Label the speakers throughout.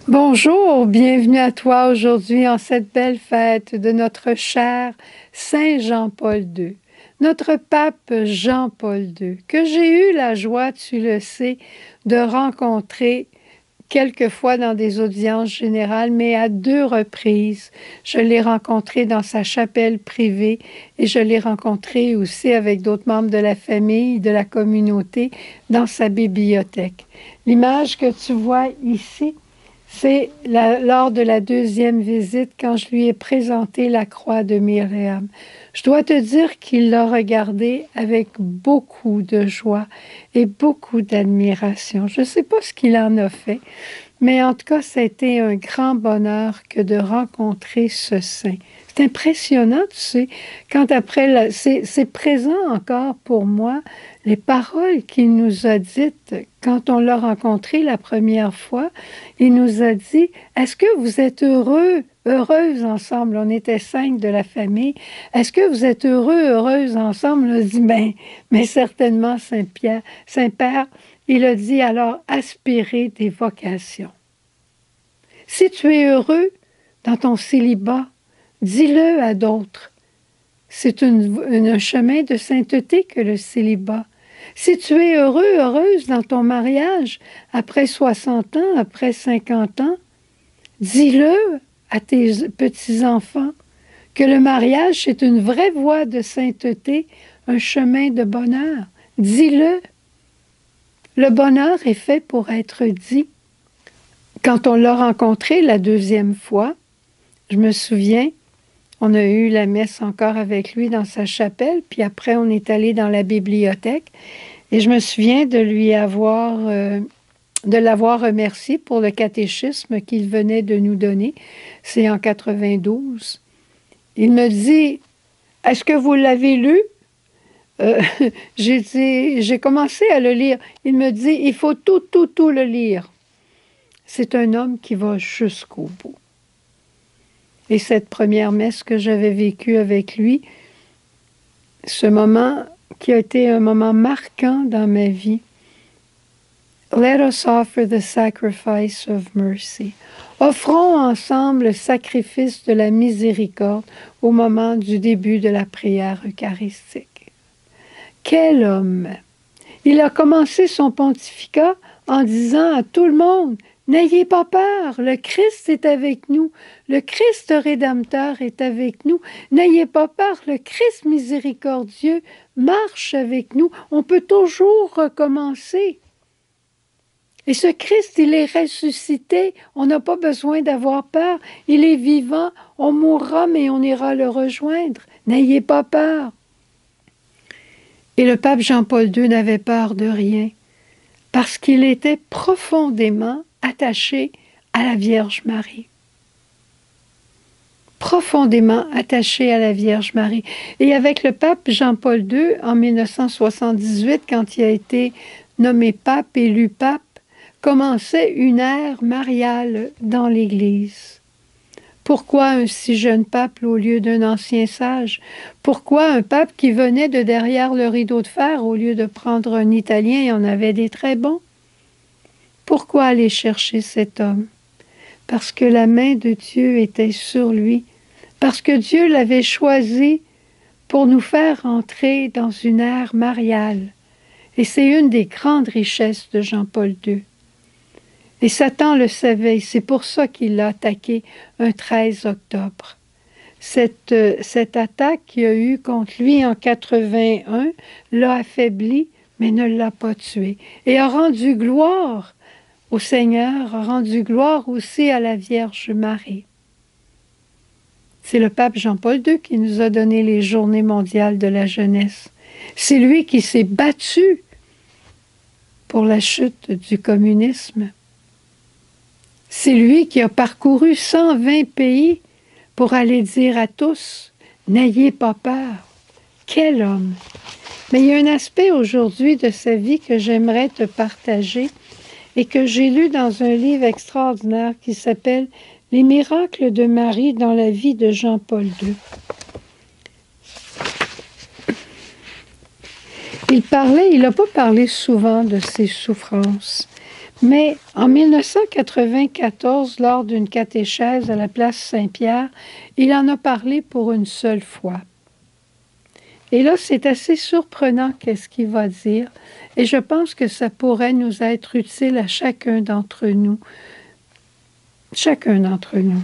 Speaker 1: Bonjour, bienvenue à toi aujourd'hui en cette belle fête de notre cher Saint Jean-Paul II, notre pape Jean-Paul II, que j'ai eu la joie, tu le sais, de rencontrer quelquefois dans des audiences générales, mais à deux reprises. Je l'ai rencontré dans sa chapelle privée et je l'ai rencontré aussi avec d'autres membres de la famille, de la communauté, dans sa bibliothèque. L'image que tu vois ici, c'est lors de la deuxième visite, quand je lui ai présenté la croix de Myriam. Je dois te dire qu'il l'a regardée avec beaucoup de joie et beaucoup d'admiration. Je ne sais pas ce qu'il en a fait, mais en tout cas, ça a été un grand bonheur que de rencontrer ce saint. C'est impressionnant, tu sais, quand après, c'est présent encore pour moi, les paroles qu'il nous a dites quand on l'a rencontré la première fois. Il nous a dit, est-ce que vous êtes heureux, heureuse ensemble? On était 5 de la famille. Est-ce que vous êtes heureux, heureuse ensemble? On a dit, ben, mais certainement, Saint-Pierre, Saint-Père. Il a dit, alors, aspirez des vocations. Si tu es heureux dans ton célibat, dis-le à d'autres. C'est un chemin de sainteté que le célibat. Si tu es heureux, heureuse dans ton mariage, après 60 ans, après 50 ans, dis-le à tes petits-enfants que le mariage, c'est une vraie voie de sainteté, un chemin de bonheur. Dis-le. Le bonheur est fait pour être dit. Quand on l'a rencontré la deuxième fois, je me souviens, on a eu la messe encore avec lui dans sa chapelle, puis après on est allé dans la bibliothèque, et je me souviens de l'avoir remercié pour le catéchisme qu'il venait de nous donner. C'est en 92. Il me dit, est-ce que vous l'avez lu? J'ai commencé à le lire. Il me dit, il faut tout le lire. C'est un homme qui va jusqu'au bout. Et cette première messe que j'avais vécue avec lui, ce moment qui a été un moment marquant dans ma vie, Let us offer the sacrifice of mercy. Offrons ensemble le sacrifice de la miséricorde au moment du début de la prière eucharistique. Quel homme! Il a commencé son pontificat en disant à tout le monde, n'ayez pas peur, le Christ est avec nous, le Christ rédempteur est avec nous, n'ayez pas peur, le Christ miséricordieux marche avec nous, on peut toujours recommencer. Et ce Christ, il est ressuscité, on n'a pas besoin d'avoir peur, il est vivant, on mourra mais on ira le rejoindre, n'ayez pas peur. Et le pape Jean-Paul II n'avait peur de rien, parce qu'il était profondément attaché à la Vierge Marie. Profondément attaché à la Vierge Marie. Et avec le pape Jean-Paul II, en 1978, quand il a été nommé pape, élu pape, commençait une ère mariale dans l'Église. Pourquoi un si jeune pape au lieu d'un ancien sage? Pourquoi un pape qui venait de derrière le rideau de fer au lieu de prendre un Italien, il y en avait des très bons? Pourquoi aller chercher cet homme? Parce que la main de Dieu était sur lui, parce que Dieu l'avait choisi pour nous faire entrer dans une ère mariale. Et c'est une des grandes richesses de Jean-Paul II. Et Satan le savait, c'est pour ça qu'il l'a attaqué un 13 octobre. Cette attaque qu'il y a eu contre lui en 81 l'a affaibli, mais ne l'a pas tué. Et a rendu gloire au Seigneur, a rendu gloire aussi à la Vierge Marie. C'est le pape Jean-Paul II qui nous a donné les Journées mondiales de la jeunesse. C'est lui qui s'est battu pour la chute du communisme. C'est lui qui a parcouru 120 pays pour aller dire à tous, n'ayez pas peur. Quel homme! Mais il y a un aspect aujourd'hui de sa vie que j'aimerais te partager et que j'ai lu dans un livre extraordinaire qui s'appelle « Les miracles de Marie dans la vie de Jean-Paul II ». Il n'a pas parlé souvent de ses souffrances, Mais en 1994, lors d'une catéchèse à la place Saint-Pierre, il en a parlé pour une seule fois. Et là, c'est assez surprenant qu'est-ce qu'il va dire. Et je pense que ça pourrait nous être utile à chacun d'entre nous. Chacun d'entre nous.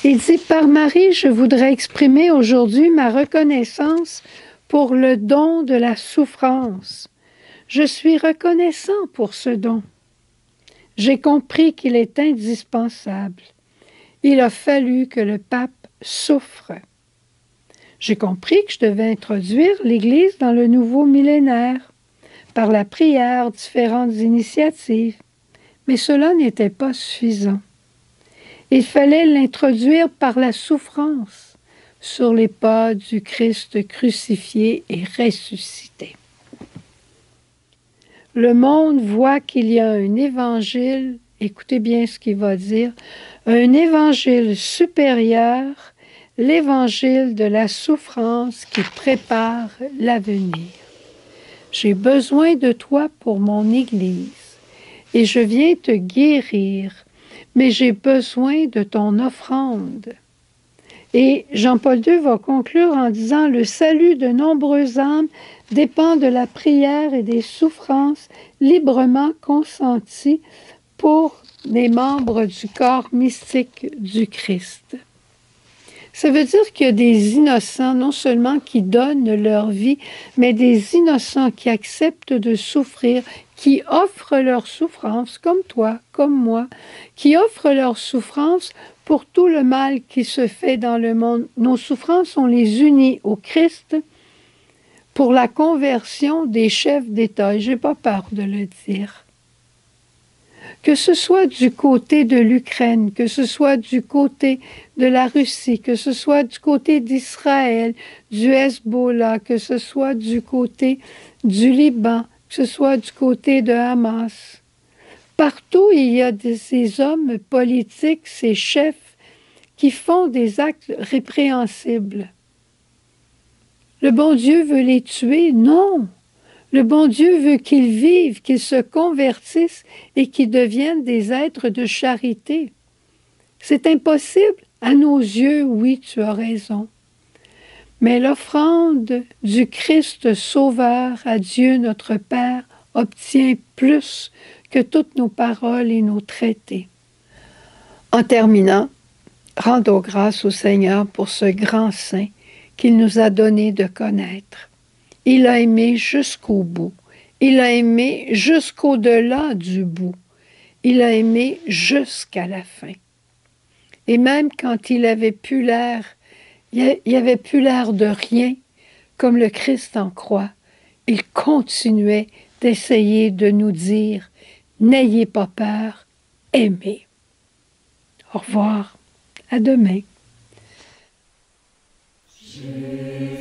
Speaker 1: Il dit, par Marie, je voudrais exprimer aujourd'hui ma reconnaissance pour le don de la souffrance. Je suis reconnaissant pour ce don. J'ai compris qu'il est indispensable. Il a fallu que le pape souffre. J'ai compris que je devais introduire l'Église dans le nouveau millénaire, par la prière, différentes initiatives. Mais cela n'était pas suffisant. Il fallait l'introduire par la souffrance, sur les pas du Christ crucifié et ressuscité. Le monde voit qu'il y a un évangile, écoutez bien ce qu'il va dire, un évangile supérieur, l'évangile de la souffrance qui prépare l'avenir. J'ai besoin de toi pour mon Église et je viens te guérir, mais j'ai besoin de ton offrande. Et Jean-Paul II va conclure en disant « Le salut de nombreuses âmes dépend de la prière et des souffrances librement consenties pour les membres du corps mystique du Christ. » Ça veut dire qu'il y a des innocents, non seulement qui donnent leur vie, mais des innocents qui acceptent de souffrir, qui offrent leur souffrance, comme toi, comme moi, qui offrent leur souffrance pour tout le mal qui se fait dans le monde. Nos souffrances, on les unit au Christ pour la conversion des chefs d'État. Et je n'ai pas peur de le dire. Que ce soit du côté de l'Ukraine, que ce soit du côté de la Russie, que ce soit du côté d'Israël, du Hezbollah, que ce soit du côté du Liban, que ce soit du côté de Hamas. Partout, il y a ces hommes politiques, ces chefs, qui font des actes répréhensibles. Le bon Dieu veut les tuer? Non! Le bon Dieu veut qu'ils vivent, qu'ils se convertissent et qu'ils deviennent des êtres de charité. C'est impossible? À nos yeux, oui, tu as raison. Mais l'offrande du Christ Sauveur à Dieu notre Père obtient plus que toutes nos paroles et nos traités. En terminant, rendons grâce au Seigneur pour ce grand saint qu'il nous a donné de connaître. Il a aimé jusqu'au bout. Il a aimé jusqu'au-delà du bout. Il a aimé jusqu'à la fin. Et même quand il avait plus l'air, il avait plus l'air de rien, comme le Christ en croix, il continuait d'essayer de nous dire « N'ayez pas peur, aimez ». Au revoir, à demain. Jésus.